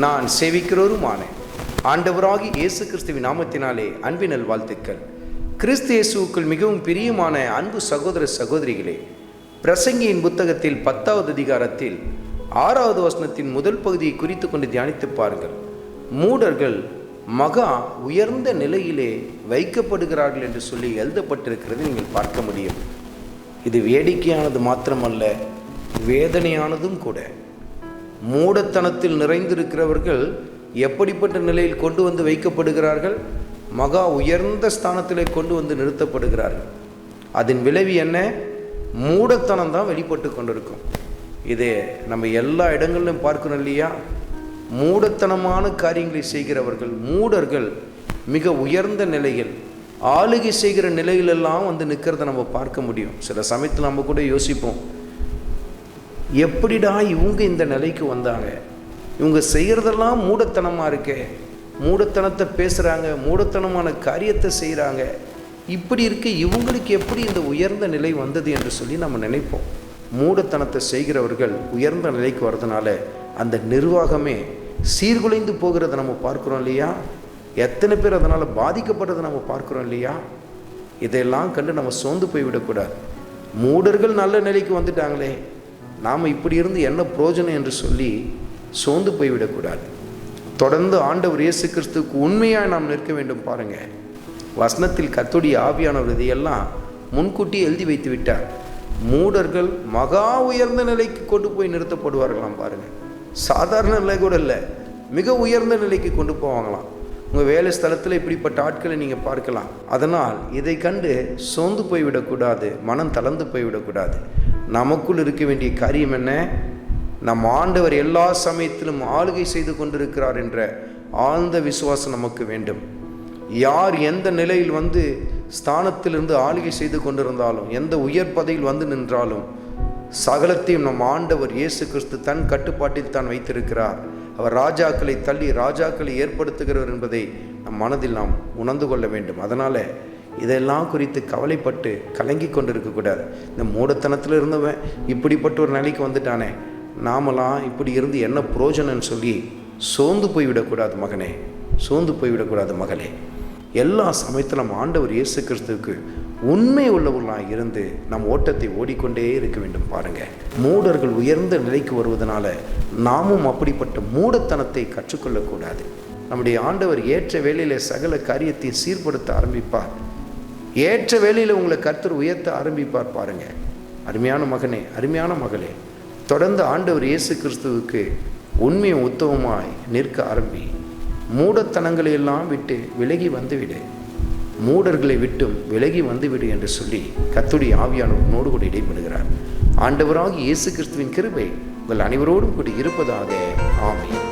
நான் சேவிக்கிறோருமான ஆண்டவராகி இயேசு கிறிஸ்துவின் நாமத்தினாலே அன்பினல் வாழ்த்துக்கள். கிறிஸ்து இயேசுவுக்குள் மிகவும் பிரியமான அன்பு சகோதர சகோதரிகளே, பிரசங்கியின் புத்தகத்தில் 10வது அதிகாரத்தில் 6வது வசனத்தின் முதல் பகுதியை குறித்து கொண்டு தியானித்து பாருங்கள். மூடர்கள் மகா உயர்ந்த நிலையிலே வைக்கப்படுகிறார்கள் என்று சொல்லி எழுதப்பட்டிருக்கிறது நீங்கள் பார்க்க முடியும். இது வேடிக்கையானது மாத்திரமல்ல, வேதனையானதும் கூட. மூடத்தனத்தில் நிறைந்திருக்கிறவர்கள் எப்படிப்பட்ட நிலையில் கொண்டு வந்து வைக்கப்படுகிறார்கள்? மகா உயர்ந்த ஸ்தானத்திலே கொண்டு வந்து நிறுத்தப்படுகிறார்கள். அதன் விளைவு என்ன? மூடத்தனம் தான் வெளிப்பட்டு கொண்டிருக்கும். இது நம்ம எல்லா இடங்களிலும் பார்க்கணும் இல்லையா? மூடத்தனமான காரியங்களை செய்கிறவர்கள், மூடர்கள் மிக உயர்ந்த நிலையில் ஆளுகை செய்கிற நிலையிலெல்லாம் வந்து நிற்கிறத நம்ம பார்க்க முடியும். சில சமயத்தில் நம்ம கூட யோசிப்போம், எப்படிடா இவங்க இந்த நிலைக்கு வந்தாங்க? இவங்க செய்கிறதெல்லாம் மூடத்தனமாக இருக்கே, மூடத்தனத்தை பேசுகிறாங்க, மூடத்தனமான காரியத்தை செய்கிறாங்க, இப்படி இருக்க இவங்களுக்கு எப்படி இந்த உயர்ந்த நிலை வந்தது என்று சொல்லி நம்ம நினைப்போம். மூடத்தனத்தை செய்கிறவர்கள் உயர்ந்த நிலைக்கு வர்றதுனால அந்த நிர்வாகமே சீர்குலைந்து போகிறத நம்ம பார்க்குறோம் இல்லையா? எத்தனை பேர் அதனால் பாதிக்கப்படுறதை நம்ம பார்க்குறோம் இல்லையா? இதையெல்லாம் கண்டு நம்ம சோர்ந்து போய்விடக்கூடாது. மூடர்கள் நல்ல நிலைக்கு வந்துட்டாங்களே, நாம் இப்படி இருந்து என்ன பிரயோஜனம் என்று சொல்லி சோர்ந்து போய்விடக்கூடாது. தொடர்ந்து ஆண்டவர் இயேசு கிறிஸ்துவுக்கு உண்மையாக நாம் நிற்க வேண்டும். பாருங்கள், வசனத்தில் கர்த்தருடைய ஆவியானவர் இதையெல்லாம் முன்கூட்டி எழுதி வைத்து விட்டார். மூடர்கள் மகா உயர்ந்த நிலைக்கு கொண்டு போய் நிறுத்தப்படுவார்களாம். பாருங்கள், சாதாரண நிலை கூட இல்லை, மிக உயர்ந்த நிலைக்கு கொண்டு போவாங்களாம். உங்கள் வேலை ஸ்தலத்தில் இப்படிப்பட்ட ஆட்களை நீங்கள் பார்க்கலாம். அதனால் இதை கண்டு சோர்ந்து போய்விடக்கூடாது, மனம் தளர்ந்து போய்விடக்கூடாது. நமக்குள் இருக்க வேண்டிய காரியம் என்ன? நம் ஆண்டவர் எல்லா சமயத்திலும் ஆளுகை செய்து கொண்டிருக்கிறார் என்ற ஆழ்ந்த விசுவாசம் நமக்கு வேண்டும். யார் எந்த நிலையில் வந்து ஸ்தானத்திலிருந்து ஆளுகை செய்து கொண்டிருந்தாலும், எந்த உயர் பதவியில் வந்து நின்றாலும், சகலத்தையும் நம் ஆண்டவர் இயேசு கிறிஸ்து தன் கட்டுப்பாட்டில் தான் வைத்திருக்கிறார். அவர் ராஜாக்களை தள்ளி ராஜாக்களை ஏற்படுத்துகிறவர் என்பதை நம் மனதில் நாம் உணர்ந்து கொள்ள வேண்டும். அதனால் இதெல்லாம் குறித்து கவலைப்பட்டு கலங்கி கொண்டு இருக்கக்கூடாது. இந்த மூடத்தனத்தில் இருந்தவன் இப்படிப்பட்ட ஒரு நிலைக்கு வந்துட்டானே, நாமெல்லாம் இப்படி இருந்து என்ன புரோஜனம்னு சொல்லி சோர்ந்து போய்விடக்கூடாது மகனே, சோர்ந்து போய்விடக்கூடாது மகளே. எல்லா சமயத்தில் நம்ம ஆண்டவர் இயேசு கிறிஸ்துவுக்கு உண்மை உள்ளவர்களாக இருந்து நம் ஓட்டத்தை ஓடிக்கொண்டே இருக்க வேண்டும். பாருங்கள், மூடர்கள் உயர்ந்த நிலைக்கு வருவதனால நாமும் அப்படிப்பட்ட மூடத்தனத்தை கற்றுக்கொள்ளக்கூடாது. நம்முடைய ஆண்டவர் ஏற்ற வேளையில் சகல காரியத்தை சீர்படுத்த ஆரம்பிப்பார். ஏற்ற வேளையில் உங்களை கர்த்தர் உயர்த்த ஆரம்பிப்பார். பாருங்கள், அருமையான மகனே, அருமையான மகளே, தொடர்ந்து ஆண்டவர் இயேசு கிறிஸ்துவுக்கு உண்மையும் உத்தமமாய் நிற்க ஆரம்பி. மூடத்தனங்களை எல்லாம் விட்டு விலகி வந்துவிடு, மூடர்களை விட்டும் விலகி வந்துவிடு என்று சொல்லி கர்த்தருடைய ஆவியானவர் உன்னோடு கூட இடைப்படுகிறார். ஆண்டவராகிய இயேசு கிறிஸ்துவின் கிருபை உங்கள் அனைவரோடும் கூட இருப்பதாக. ஆமென்.